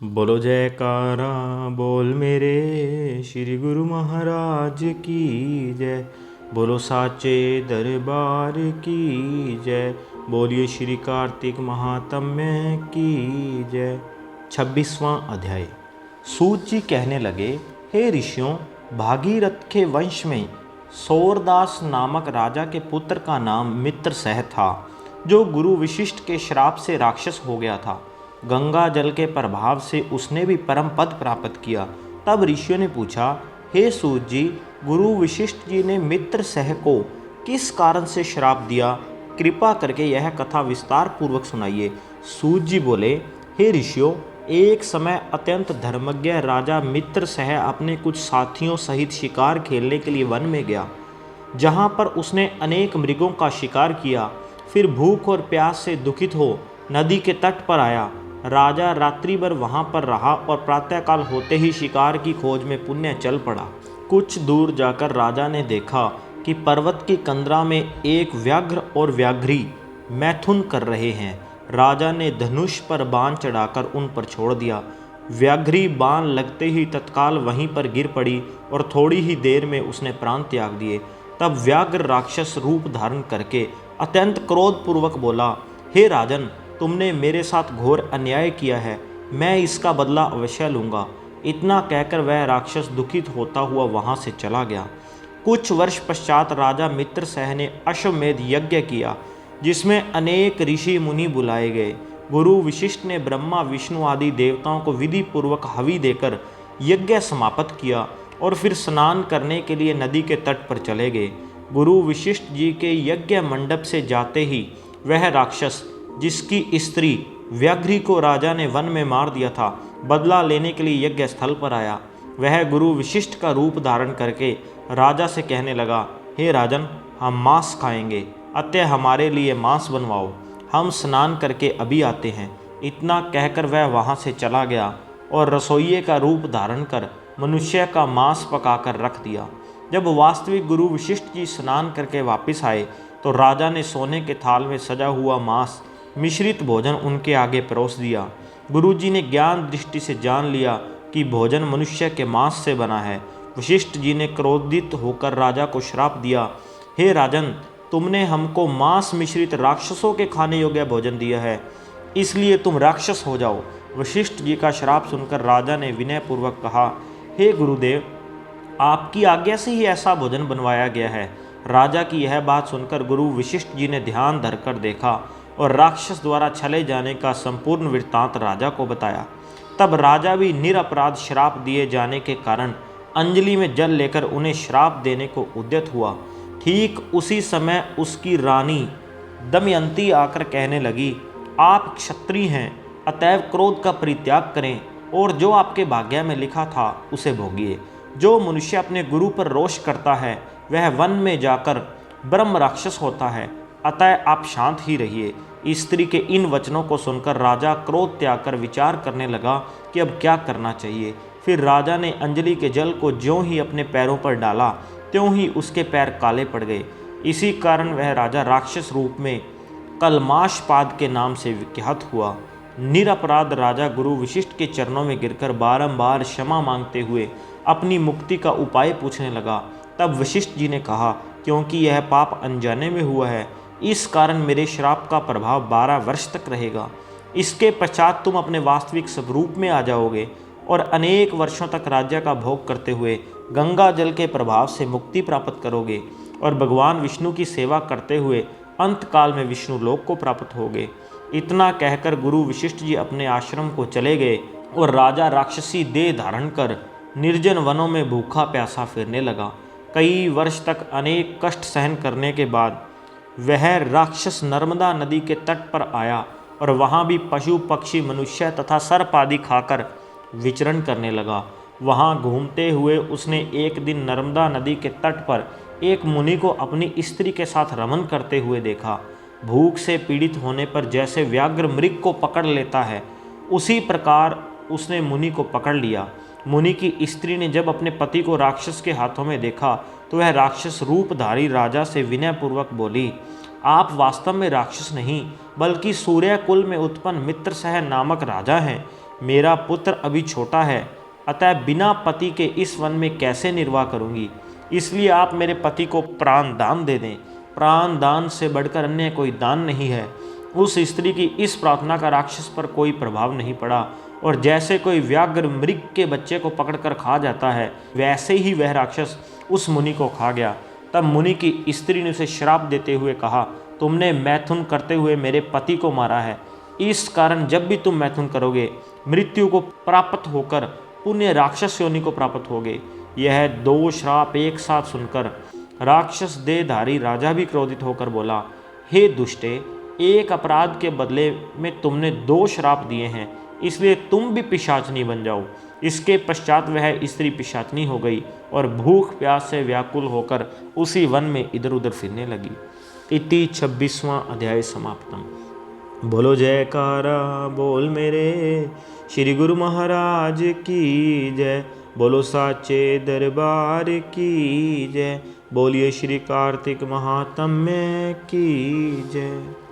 बोलो जयकारा बोल मेरे श्री गुरु महाराज की जय। बोलो साचे दरबार की जय। बोलिए श्री कार्तिक महात्म्य की जय। 26वां अध्याय। सूत जी कहने लगे, हे ऋषियों, भागीरथ के वंश में सौरदास नामक राजा के पुत्र का नाम मित्रसह था, जो गुरु वशिष्ठ के श्राप से राक्षस हो गया था। गंगा जल के प्रभाव से उसने भी परम पद प्राप्त किया। तब ऋषियों ने पूछा, हे सूत जी, गुरु वशिष्ठ जी ने मित्रसह को किस कारण से श्राप दिया? कृपा करके यह कथा विस्तार पूर्वक सुनाइए। सूत जी बोले, हे ऋषियों, एक समय अत्यंत धर्मज्ञ राजा मित्रसह अपने कुछ साथियों सहित शिकार खेलने के लिए वन में गया, जहाँ पर उसने अनेक मृगों का शिकार किया। फिर भूख और प्यास से दुखित हो नदी के तट पर आया। राजा रात्रि भर वहाँ पर रहा और प्रातःकाल होते ही शिकार की खोज में पुण्य चल पड़ा। कुछ दूर जाकर राजा ने देखा कि पर्वत की कंदरा में एक व्याघ्र और व्याघ्री मैथुन कर रहे हैं। राजा ने धनुष पर बाण चढ़ाकर उन पर छोड़ दिया। व्याघ्री बाण लगते ही तत्काल वहीं पर गिर पड़ी और थोड़ी ही देर में उसने प्राण त्याग दिए। तब व्याघ्र राक्षस रूप धारण करके अत्यंत क्रोधपूर्वक बोला, हे राजन, तुमने मेरे साथ घोर अन्याय किया है, मैं इसका बदला अवश्य लूँगा। इतना कहकर वह राक्षस दुखित होता हुआ वहाँ से चला गया। कुछ वर्ष पश्चात राजा मित्रसह ने अश्वमेध यज्ञ किया, जिसमें अनेक ऋषि मुनि बुलाए गए। गुरु वशिष्ठ ने ब्रह्मा विष्णु आदि देवताओं को विधि पूर्वक हवि देकर यज्ञ समाप्त किया और फिर स्नान करने के लिए नदी के तट पर चले गए। गुरु वशिष्ठ जी के यज्ञ मंडप से जाते ही वह राक्षस, जिसकी स्त्री व्याघ्री को राजा ने वन में मार दिया था, बदला लेने के लिए यज्ञ स्थल पर आया। वह गुरु वशिष्ठ का रूप धारण करके राजा से कहने लगा, हे राजन, हम मांस खाएंगे, अतः हमारे लिए मांस बनवाओ, हम स्नान करके अभी आते हैं। इतना कहकर वह वहाँ से चला गया और रसोइये का रूप धारण कर मनुष्य का मांस पकाकर रख दिया। जब वास्तविक गुरु वशिष्ठ जी स्नान करके वापस आए तो राजा ने सोने के थाल में सजा हुआ मांस मिश्रित भोजन उनके आगे परोस दिया। गुरुजी ने ज्ञान दृष्टि से जान लिया कि भोजन मनुष्य के मांस से बना है। वशिष्ठ जी ने क्रोधित होकर राजा को श्राप दिया, हे राजन, तुमने हमको मांस मिश्रित राक्षसों के खाने योग्य भोजन दिया है, इसलिए तुम राक्षस हो जाओ। वशिष्ठ जी का श्राप सुनकर राजा ने विनयपूर्वक कहा, हे गुरुदेव, आपकी आज्ञा से ही ऐसा भोजन बनवाया गया है। राजा की यह बात सुनकर गुरु वशिष्ठ जी ने ध्यान धरकर देखा और राक्षस द्वारा छले जाने का संपूर्ण वृत्तांत राजा को बताया। तब राजा भी निरपराध श्राप दिए जाने के कारण अंजलि में जल लेकर उन्हें श्राप देने को उद्यत हुआ। ठीक उसी समय उसकी रानी दमयंती आकर कहने लगी, आप क्षत्रिय हैं, अतएव क्रोध का परित्याग करें और जो आपके भाग्य में लिखा था उसे भोगिए। जो मनुष्य अपने गुरु पर रोष करता है वह वन में जाकर ब्रह्म राक्षस होता है, अतः आप शांत ही रहिए। स्त्री के इन वचनों को सुनकर राजा क्रोध त्याग कर विचार करने लगा कि अब क्या करना चाहिए। फिर राजा ने अंजलि के जल को ज्यों ही अपने पैरों पर डाला त्यों ही उसके पैर काले पड़ गए। इसी कारण वह राजा राक्षस रूप में कलमाशपाद के नाम से विख्यात हुआ। निरपराध राजा गुरु वशिष्ठ के चरणों में गिरकर बारंबार क्षमा मांगते हुए अपनी मुक्ति का उपाय पूछने लगा। तब वशिष्ठ जी ने कहा, क्योंकि यह पाप अनजाने में हुआ है, इस कारण मेरे श्राप का प्रभाव 12 वर्ष तक रहेगा। इसके पश्चात तुम अपने वास्तविक स्वरूप में आ जाओगे और अनेक वर्षों तक राज्य का भोग करते हुए गंगा जल के प्रभाव से मुक्ति प्राप्त करोगे और भगवान विष्णु की सेवा करते हुए अंत काल में विष्णु लोक को प्राप्त होगे। इतना कहकर गुरु वशिष्ठ जी अपने आश्रम को चले गए और राजा राक्षसी देह धारण कर निर्जन वनों में भूखा प्यासा फिरने लगा। कई वर्ष तक अनेक कष्ट सहन करने के बाद वह राक्षस नर्मदा नदी के तट पर आया और वहाँ भी पशु पक्षी मनुष्य तथा सर्प आदि खाकर विचरण करने लगा। वहाँ घूमते हुए उसने एक दिन नर्मदा नदी के तट पर एक मुनि को अपनी स्त्री के साथ रमन करते हुए देखा। भूख से पीड़ित होने पर जैसे व्याघ्र मृग को पकड़ लेता है, उसी प्रकार उसने मुनि को पकड़ लिया। मुनि की स्त्री ने जब अपने पति को राक्षस के हाथों में देखा तो वह राक्षस रूपधारी राजा से विनयपूर्वक बोली, आप वास्तव में राक्षस नहीं बल्कि सूर्य कुल में उत्पन्न मित्रसह नामक राजा हैं। मेरा पुत्र अभी छोटा है, अतः बिना पति के इस वन में कैसे निर्वाह करूंगी। इसलिए आप मेरे पति को प्राण दान दे दें। प्राण दान से बढ़कर अन्य कोई दान नहीं है। उस स्त्री की इस प्रार्थना का राक्षस पर कोई प्रभाव नहीं पड़ा, और जैसे कोई व्याघ्र मृग के बच्चे को पकड़कर खा जाता है, वैसे ही वह राक्षस उस मुनि को खा गया। तब मुनि की स्त्री ने उसे श्राप देते हुए कहा, तुमने मैथुन करते हुए मेरे पति को मारा है। इस कारण जब भी तुम मैथुन करोगे, मृत्यु को प्राप्त होकर पुण्य राक्षस योनि को प्राप्त होगे। यह 2 श्राप एक साथ सुनकर राक्षस देहधारी राजा भी क्रोधित होकर बोला, हे दुष्टे, एक अपराध के बदले में तुमने 2 श्राप दिए हैं, इसलिए तुम भी पिशाचनी बन जाओ। इसके पश्चात वह स्त्री पिशाचनी हो गई और भूख प्यास से व्याकुल होकर उसी वन में इधर उधर फिरने लगी। इति 26वां अध्याय समाप्तम। बोलो जयकारा बोल मेरे श्री गुरु महाराज की जय। बोलो साचे दरबार की जय। बोलिए श्री कार्तिक महात्म्य की जय।